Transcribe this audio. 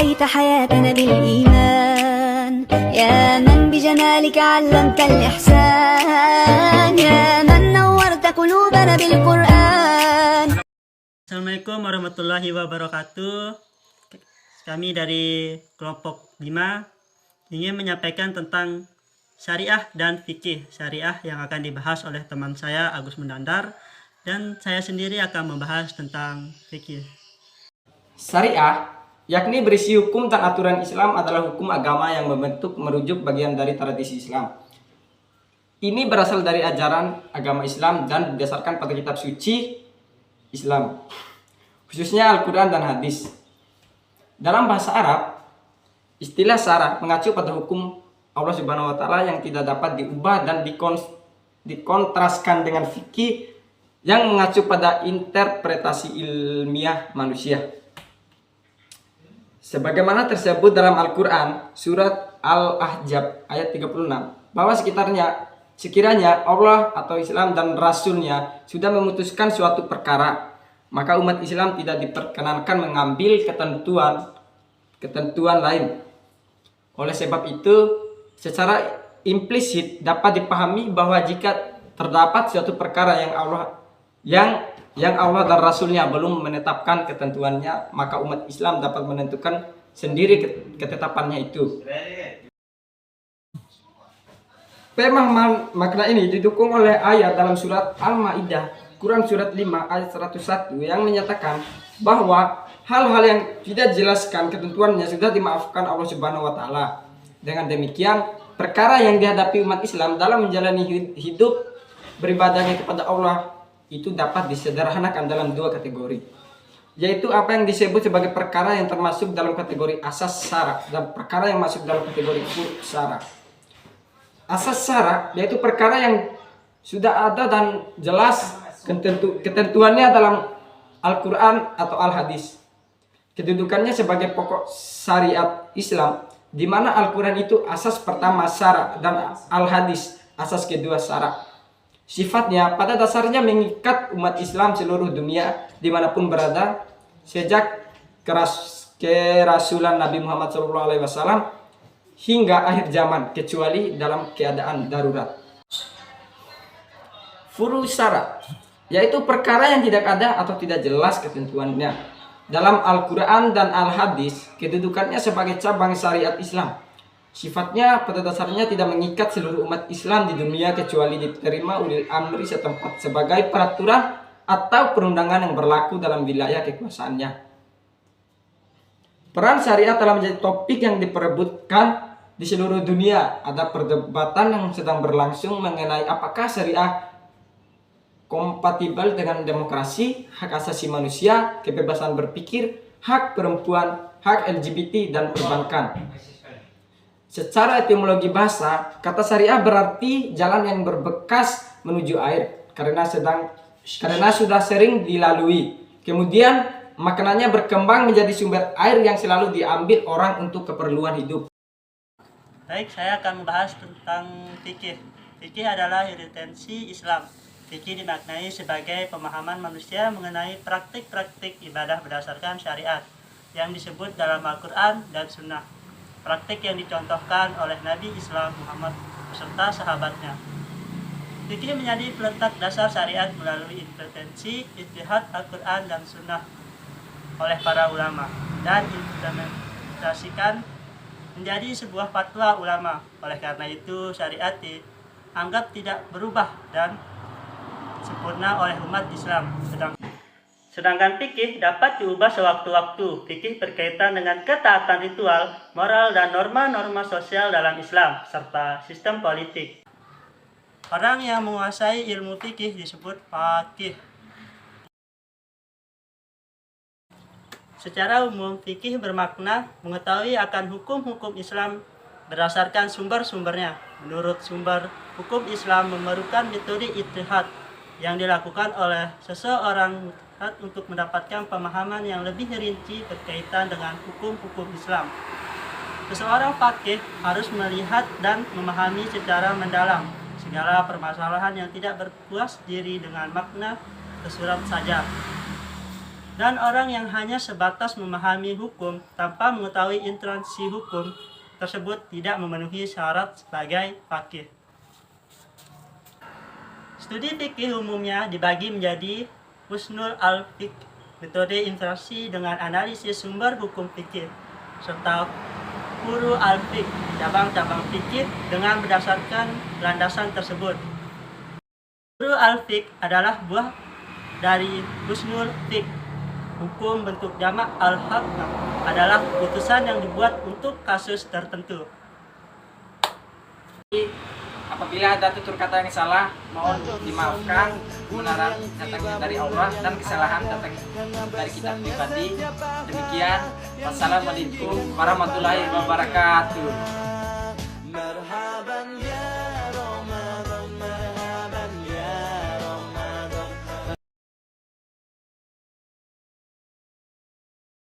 أحليت حياتنا بالإيمان يا من بجمالك علمت الإحسان يا من نورت قلوبنا بالقرآن. Assalamualaikum warahmatullahi wabarakatuh. Kami dari kelompok 5 ingin menyampaikan tentang syariah dan fikih syariah yang akan dibahas oleh teman saya Agus Mendandar, dan saya sendiri akan membahas tentang fikih. Syariah, yakni berisi hukum dan aturan Islam, adalah hukum agama yang membentuk merujuk bagian dari tradisi Islam. Ini berasal dari ajaran agama Islam dan didasarkan pada kitab suci Islam, khususnya Al-Quran dan hadis. Dalam bahasa Arab, istilah syara mengacu pada hukum Allah Subhanahu wa Ta'ala yang tidak dapat diubah dan dikontraskan dengan fikih yang mengacu pada interpretasi ilmiah manusia. Sebagaimana tersebut dalam Al-Quran, surat Al-Ahzab ayat 36, bahwa sekiranya Allah atau Islam dan Rasulnya sudah memutuskan suatu perkara, maka umat Islam tidak diperkenankan mengambil ketentuan lain. Oleh sebab itu, secara implisit dapat dipahami bahwa jika terdapat suatu perkara yang Allah dan Rasulnya belum menetapkan ketentuannya, maka umat Islam dapat menentukan sendiri ketetapannya itu. Pemahaman makna ini didukung oleh ayat dalam surat Al-Maidah, Quran surat 5 ayat 101 yang menyatakan bahwa hal-hal yang tidak dijelaskan ketentuannya sudah dimaafkan Allah Subhanahu wa Ta'ala. Dengan demikian, perkara yang dihadapi umat Islam dalam menjalani hidup beribadahnya kepada Allah itu dapat disederhanakan dalam dua kategori, yaitu apa yang disebut sebagai perkara yang termasuk dalam kategori asas syara dan perkara yang masuk dalam kategori furu' syara. Asas syara yaitu perkara yang sudah ada dan jelas ketentuannya dalam Al-Quran atau Al-Hadis. Kedudukannya sebagai pokok syariat Islam, di mana Al-Quran itu asas pertama syara dan Al-Hadis asas kedua syara. Sifatnya pada dasarnya mengikat umat Islam seluruh dunia dimanapun berada sejak kerasulan Nabi Muhammad SAW hingga akhir zaman, kecuali dalam keadaan darurat. Furu' syara yaitu perkara yang tidak ada atau tidak jelas ketentuannya. Dalam Al-Quran dan Al-Hadis, kedudukannya sebagai cabang syariat Islam. Sifatnya pada dasarnya tidak mengikat seluruh umat Islam di dunia kecuali diterima ulil amri setempat sebagai peraturan atau perundangan yang berlaku dalam wilayah kekuasaannya. Peran syariat telah menjadi topik yang diperebutkan di seluruh dunia. Ada perdebatan yang sedang berlangsung mengenai apakah syariah kompatibel dengan demokrasi, hak asasi manusia, kebebasan berpikir, hak perempuan, hak LGBT, dan perbankan. Secara etimologi bahasa, kata syariah berarti jalan yang berbekas menuju air karena sudah sering dilalui. Kemudian maknanya berkembang menjadi sumber air yang selalu diambil orang untuk keperluan hidup. Baik, saya akan membahas tentang fikih. Fikih adalah esensi Islam. Fikih dimaknai sebagai pemahaman manusia mengenai praktik-praktik ibadah berdasarkan syariat yang disebut dalam Al-Quran dan Sunnah. Praktik yang dicontohkan oleh Nabi Islam Muhammad beserta sahabatnya. Fikih menjadi peletak dasar syariat melalui intervensi ijtihad Al-Quran dan Sunnah oleh para ulama dan implementasikan menjadi sebuah fatwa ulama. Oleh karena itu, syariat dianggap tidak berubah dan sempurna oleh umat Islam. Sedangkan fikih dapat diubah sewaktu-waktu. Fikih berkaitan dengan ketaatan ritual, moral, dan norma-norma sosial dalam Islam, serta sistem politik. Orang yang menguasai ilmu fikih disebut faqih. Secara umum, fikih bermakna mengetahui akan hukum-hukum Islam berdasarkan sumber-sumbernya. Menurut sumber hukum Islam memerlukan metode ijtihad yang dilakukan oleh seseorang untuk mendapatkan pemahaman yang lebih rinci berkaitan dengan hukum-hukum Islam. Seseorang faqih harus melihat dan memahami secara mendalam segala permasalahan yang tidak berpuas diri dengan makna tersurat saja. Dan orang yang hanya sebatas memahami hukum tanpa mengetahui instansi hukum tersebut tidak memenuhi syarat sebagai faqih. Studi fikih umumnya dibagi menjadi usulul al-fiqh, metode instansi dengan analisis sumber hukum fikih, serta furu al-fiqh, cabang-cabang fikih dengan berdasarkan landasan tersebut. Furu al-fiqh adalah buah dari usulul fiqh. Hukum bentuk jamak al-hukm adalah putusan yang dibuat untuk kasus tertentu. Apabila ada tutur kata yang salah, mohon dimaafkan. Kebenaran datangnya dari Allah dan kesalahan datangnya dari kita pribadi. Demikian, wassalamualaikum warahmatullahi wabarakatuh.